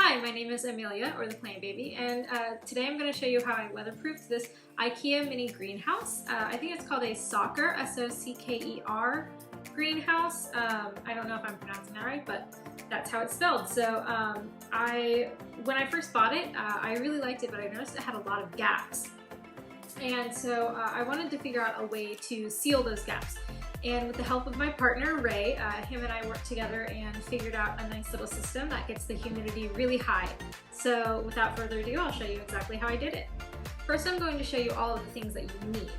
Hi, my name is Amelia, or the Plant Baby, and today I'm going to show you how I weatherproofed this IKEA mini greenhouse. I think it's called a Soccer, S-O-C-K-E-R greenhouse. I don't know if I'm pronouncing that right, but that's how it's spelled. So when I first bought it, I really liked it, but I noticed it had a lot of gaps. And so I wanted to figure out a way to seal those gaps. And with the help of my partner, Ray, him and I worked together and figured out a nice little system that gets the humidity really high. So without further ado, I'll show you exactly how I did it. First, I'm going to show you all of the things that you need.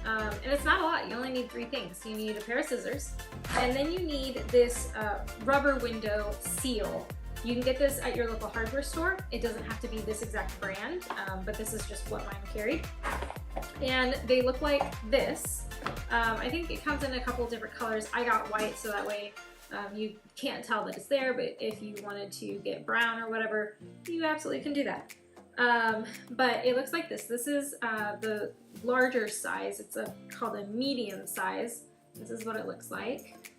And it's not a lot, you only need 3 things. You need a pair of scissors, and then you need this rubber window seal. You can get this at your local hardware store. It doesn't have to be this exact brand, but this is just what mine carried. And they look like this. I think it comes in a couple different colors. I got white, so that way you can't tell that it's there, but if you wanted to get brown or whatever, you absolutely can do that. But it looks like this. This is the larger size. It's called a medium size. This is what it looks like.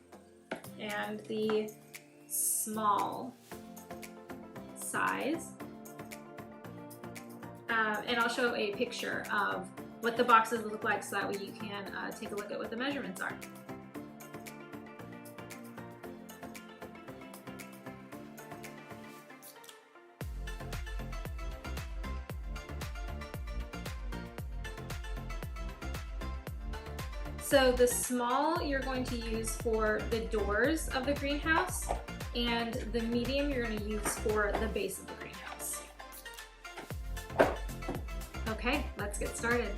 And the small size. And I'll show a picture of what the boxes look like so that way you can take a look at what the measurements are. So the small you're going to use for the doors of the greenhouse, and the medium you're going to use for the base of the greenhouse. Okay, let's get started.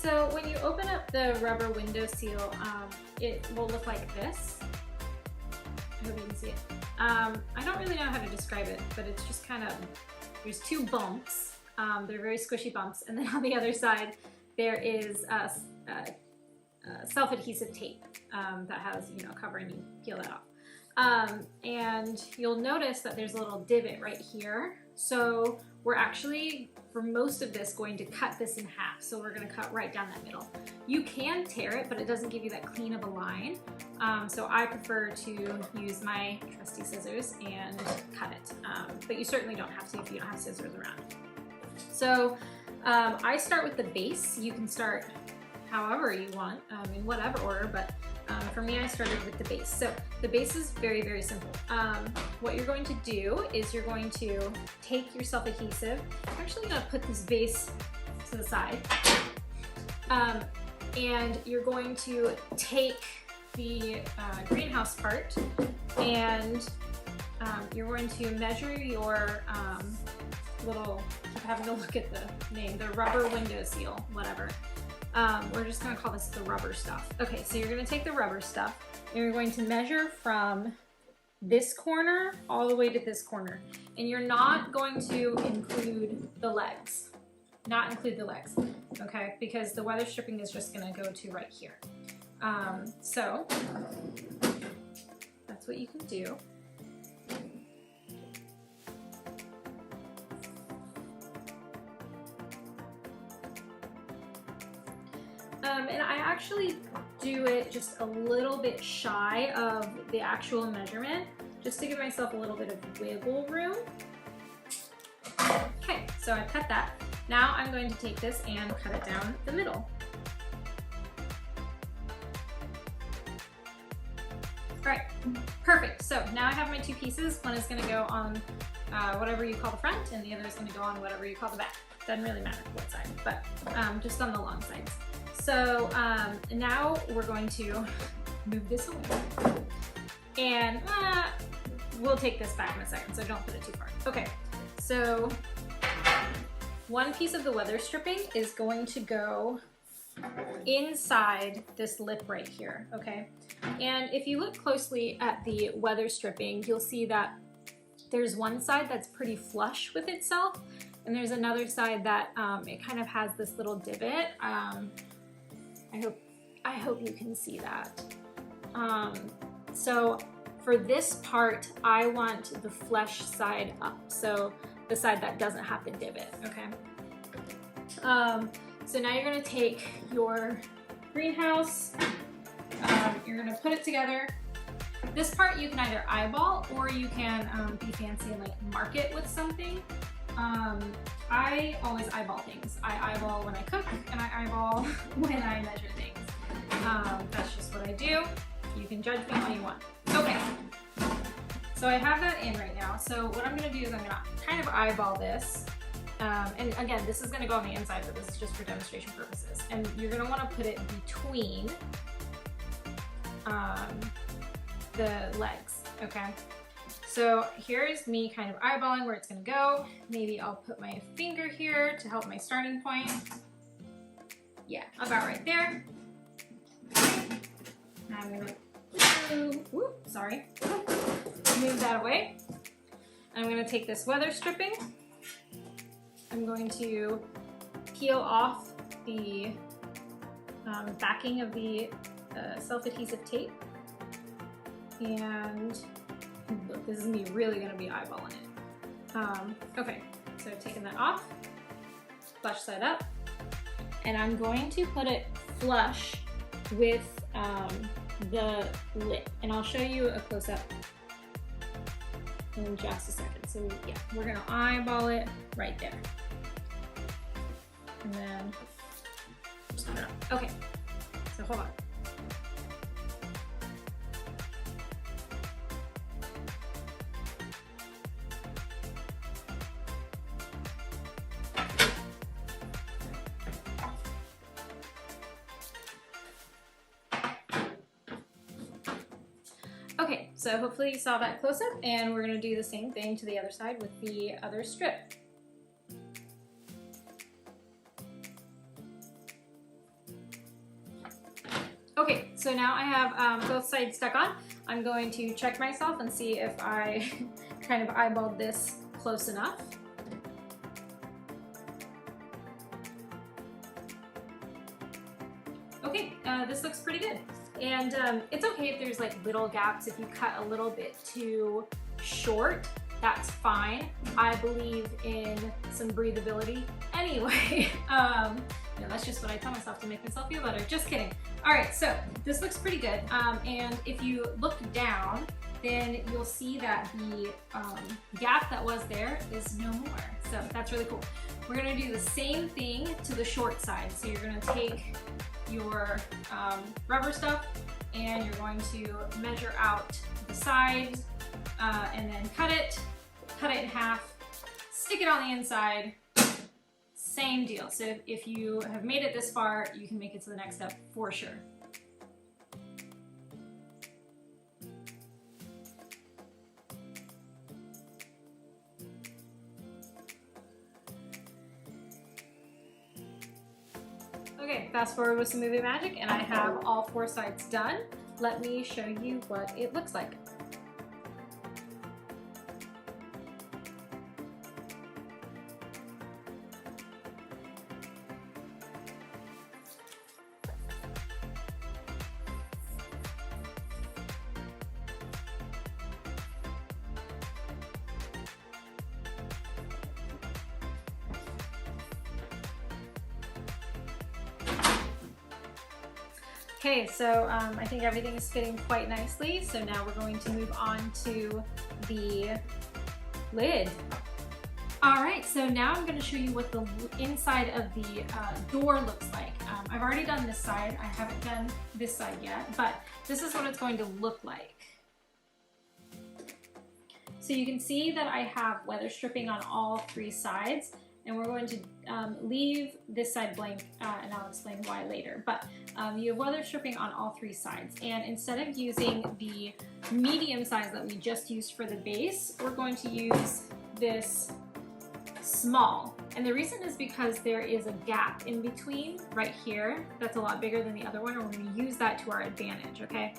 So when you open up the rubber window seal, it will look like this. I hope you can see it. I don't really know how to describe it, but it's just kind of, there's 2 bumps. They're very squishy bumps, and then on the other side there is self-adhesive tape that has, cover, and you peel that off. And you'll notice that there's a little divot right here. So we're actually, for most of this, going to cut this in half. So we're going to cut right down that middle. You can tear it, but it doesn't give you that clean of a line. So I prefer to use my trusty scissors and cut it. But you certainly don't have to if you don't have scissors around. So I start with the base. You can start however you want, in whatever order, but for me, I started with the base. So the base is very, very simple. What you're going to do is you're going to take your self-adhesive. I'm actually going to put this base to the side. And you're going to take the greenhouse part, and you're going to measure your little, keep having to look at the name, the rubber window seal, whatever. We're just going to call this the rubber stuff. Okay, so you're going to take the rubber stuff, and you're going to measure from this corner all the way to this corner. And you're not going to include the legs. Not include the legs, okay? Because the weather stripping is just going to go to right here. So that's what you can do. And I actually do it just a little bit shy of the actual measurement, just to give myself a little bit of wiggle room. Okay, so I cut that. Now I'm going to take this and cut it down the middle. All right, perfect. So now I have my 2 pieces. One is going to go on whatever you call the front, and the other is going to go on whatever you call the back. Doesn't really matter what side, but just on the long sides. So now we're going to move this away, and we'll take this back in a second, so don't put it too far. Okay, so one piece of the weather stripping is going to go inside this lip right here, okay? And if you look closely at the weather stripping, you'll see that there's one side that's pretty flush with itself, and there's another side that it kind of has this little divot. I hope you can see that. So for this part, I want the flesh side up, so the side that doesn't have the divot, okay? So now you're gonna take your greenhouse, you're gonna put it together, this part you can either eyeball or you can be fancy and like mark it with something. I always eyeball things. I eyeball when I cook and I eyeball when I measure things. That's just what I do. You can judge me all you want. Okay, so I have that in right now. So what I'm gonna do is I'm gonna kind of eyeball this. And again, this is gonna go on the inside, but this is just for demonstration purposes. And you're gonna wanna put it between the legs, okay? So here's me kind of eyeballing where it's gonna go. Maybe I'll put my finger here to help my starting point. Yeah, about right there. Now I'm gonna, move that away. I'm gonna take this weather stripping. I'm going to peel off the backing of the self-adhesive tape. And look, this is me really gonna be eyeballing it. Okay, so I've taken that off, flush side up, and I'm going to put it flush with the lid. And I'll show you a close-up in just a second. So yeah, we're gonna eyeball it right there. And then just put it up. Okay, so hold on. Okay, so hopefully you saw that close up, and we're gonna do the same thing to the other side with the other strip. Okay, so now I have both sides stuck on. I'm going to check myself and see if I kind of eyeballed this close enough. Okay, this looks pretty good. And it's okay if there's like little gaps. If you cut a little bit too short, that's fine. I believe in some breathability anyway. That's just what I tell myself to make myself feel better. Just kidding. All right, so this looks pretty good. And if you look down, then you'll see that the gap that was there is no more. So that's really cool. We're gonna do the same thing to the short side. So you're gonna take your rubber stuff and you're going to measure out the sides and then cut it in half, stick it on the inside, same deal. So if you have made it this far, you can make it to the next step for sure. Okay, fast forward with some movie magic, and I have all 4 sides done. Let me show you what it looks like. Okay, so I think everything is fitting quite nicely. So now we're going to move on to the lid. All right, so now I'm going to show you what the inside of the door looks like. I've already done this side. I haven't done this side yet, but this is what it's going to look like. So you can see that I have weather stripping on all 3 sides. And we're going to leave this side blank, and I'll explain why later. But you have weather stripping on all 3 sides. And instead of using the medium size that we just used for the base, we're going to use this small. And the reason is because there is a gap in between right here that's a lot bigger than the other one, and we're going to use that to our advantage, okay?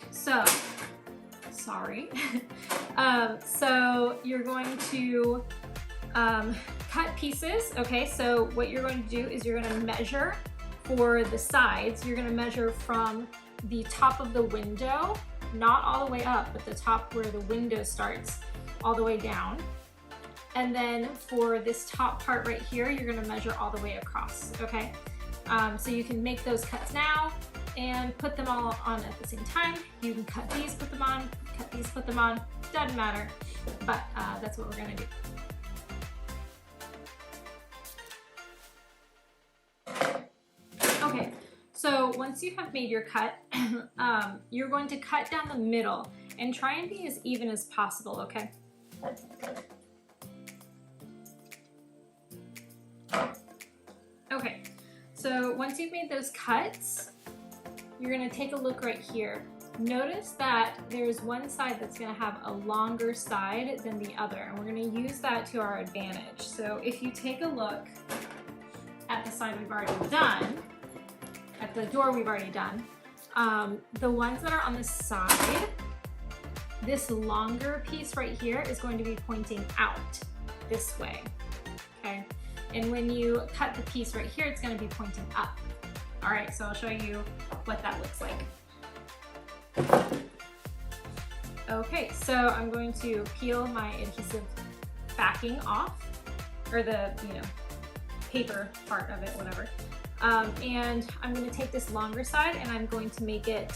So, sorry. So you're going to cut pieces. Okay, so what you're going to do is you're going to measure for the sides. You're going to measure from the top of the window, not all the way up, but the top where the window starts, all the way down. And then for this top part right here, you're going to measure all the way across. Okay, so you can make those cuts now, and put them all on at the same time. You can cut these, put them on, cut these, put them on, doesn't matter, but that's what we're gonna do. Okay, so once you have made your cut, you're going to cut down the middle and try and be as even as possible, okay? Okay, so once you've made those cuts, you're gonna take a look right here. Notice that there's one side that's gonna have a longer side than the other, and we're gonna use that to our advantage. So if you take a look at the side we've already done, at the door we've already done, the ones that are on the side, this longer piece right here is going to be pointing out this way, okay? And when you cut the piece right here, it's going to be pointing up. All right, so I'll show you what that looks like. Okay, so I'm going to peel my adhesive backing off, or the, paper part of it, whatever. And I'm going to take this longer side and I'm going to make it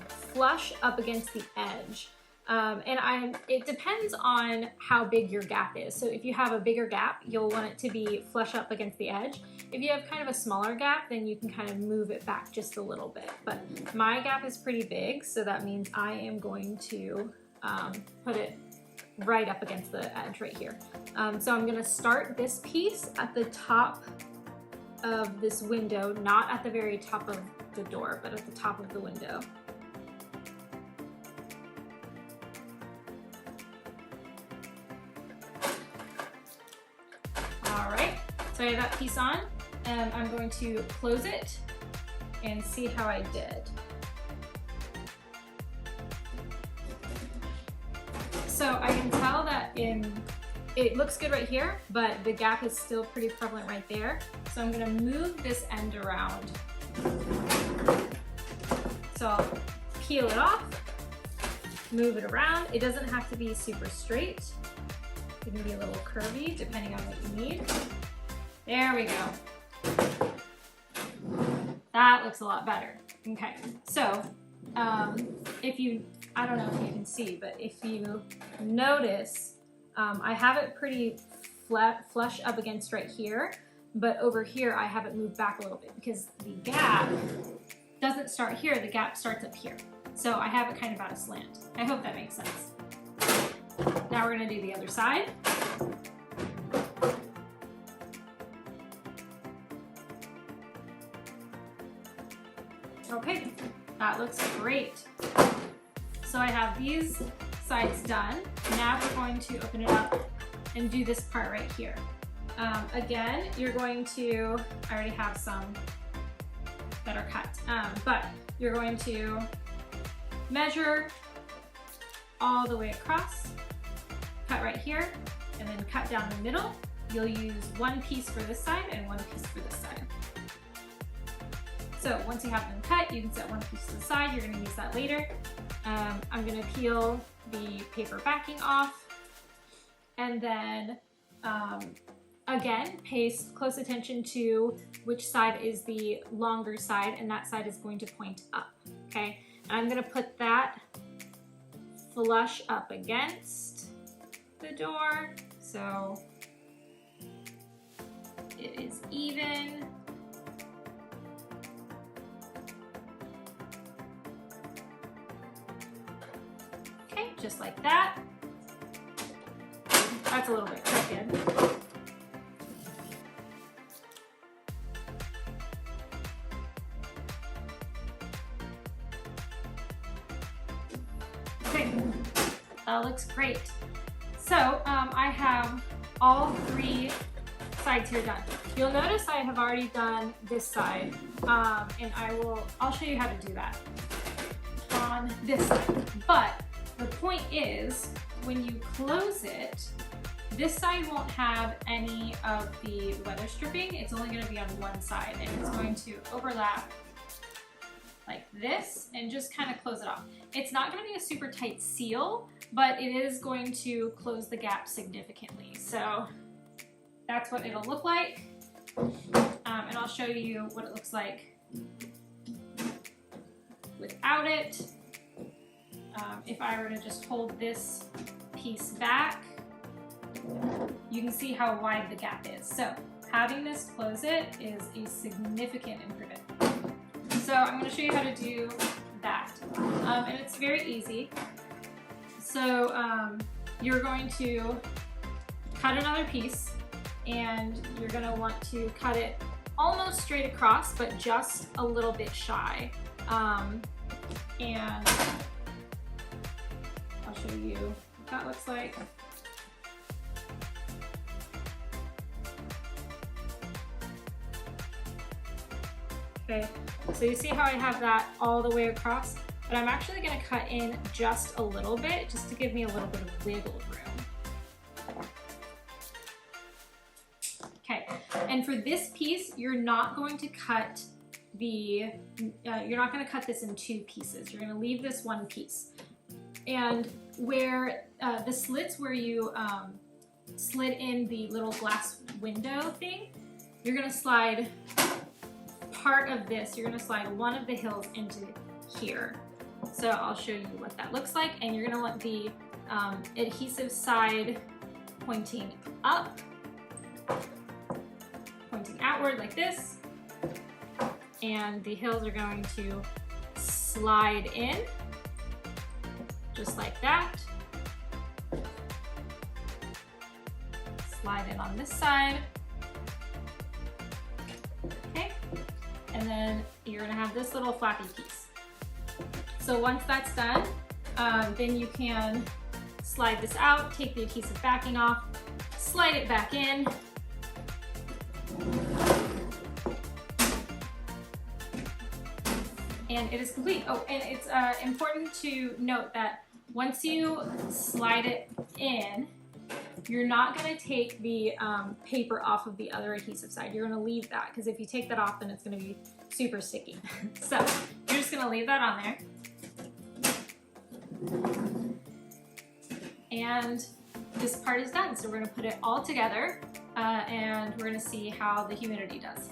flush up against the edge. It depends on how big your gap is. So if you have a bigger gap, you'll want it to be flush up against the edge. If you have kind of a smaller gap, then you can kind of move it back just a little bit. But my gap is pretty big, so that means I am going to put it right up against the edge right here. So I'm gonna start this piece at the top of this window, not at the very top of the door, but at the top of the window. All right, so I have that piece on, and I'm going to close it and see how I did. So I can tell that it looks good right here, but the gap is still pretty prevalent right there. So I'm gonna move this end around. So I'll peel it off, move it around. It doesn't have to be super straight. It can be a little curvy depending on what you need. There we go. That looks a lot better. Okay, so I don't know if you can see, but if you notice, I have it pretty flush up against right here, but over here I have it moved back a little bit because the gap doesn't start here, the gap starts up here. So I have it kind of at a slant. I hope that makes sense. Now we're gonna do the other side. Okay, that looks great. So I have these sides done. Now we're going to open it up and do this part right here. Again, you're going to, I already have some that are cut, but you're going to measure all the way across, cut right here, and then cut down the middle. You'll use one piece for this side and one piece for this side. So once you have them cut, you can set one piece to the side. You're gonna use that later. I'm gonna peel the paper backing off, and then again, pay close attention to which side is the longer side, and that side is going to point up, okay? And I'm gonna put that flush up against the door, so it is even. Okay, just like that. That's a little bit crooked. Okay, that looks great. So I have all three sides here done. You'll notice I have already done this side, and I'll show you how to do that on this side. But the point is, when you close it, this side won't have any of the weather stripping. It's only going to be on one side, and it's going to overlap like this and just kind of close it off. It's not going to be a super tight seal, but it is going to close the gap significantly. So that's what it'll look like, and I'll show you what it looks like without it. If I were to just hold this piece back, you can see how wide the gap is. So having this close it is a significant improvement. So I'm going to show you how to do that. And it's very easy. So you're going to cut another piece, and you're going to want to cut it almost straight across, but just a little bit shy. And I'll show you what that looks like. Okay, so you see how I have that all the way across, but I'm actually going to cut in just a little bit, just to give me a little bit of wiggle room. Okay, and for this piece, you're not going to cut the, you're not going to cut this in two pieces. You're going to leave this one piece. And where the slits where you slid in the little glass window thing, you're going to slide part of this, you're going to slide one of the hills into here. So I'll show you what that looks like, and you're going to want the adhesive side pointing up, pointing outward like this, and the hills are going to slide in just like that. Slide in on this side. Okay, and then you're gonna have this little flappy piece. So once that's done, then you can slide this out, take the adhesive backing off, slide it back in, and it is complete. Oh, and it's important to note that once you slide it in, you're not going to take the paper off of the other adhesive side. You're going to leave that, because if you take that off, then it's going to be super sticky. So you're just going to leave that on there. And this part is done. So we're going to put it all together and we're going to see how the humidity does.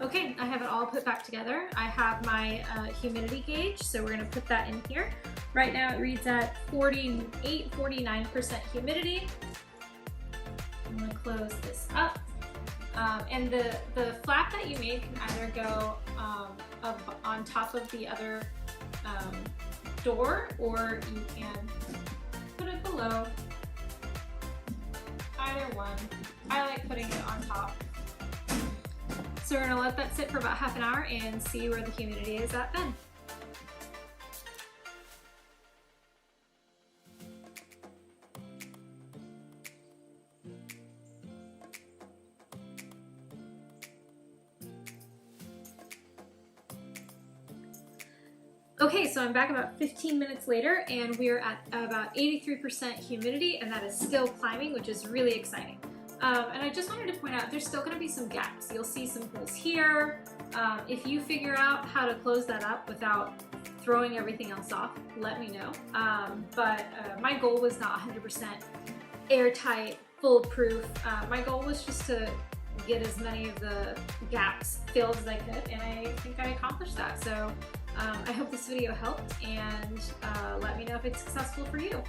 Okay, I have it all put back together. I have my humidity gauge, so we're going to put that in here. Right now it reads at 49% humidity. I'm going to close this up. And the flap that you made can either go up on top of the other door, or you can put it below. Either one. I like putting it on top. So we're gonna let that sit for about half an hour and see where the humidity is at then. Okay, so I'm back about 15 minutes later, and we're at about 83% humidity, and that is still climbing, which is really exciting. And I just wanted to point out, there's still going to be some gaps. You'll see some holes here. If you figure out how to close that up without throwing everything else off, let me know. But my goal was not 100% airtight, foolproof. My goal was just to get as many of the gaps filled as I could, and I think I accomplished that. So I hope this video helped, and let me know if it's successful for you.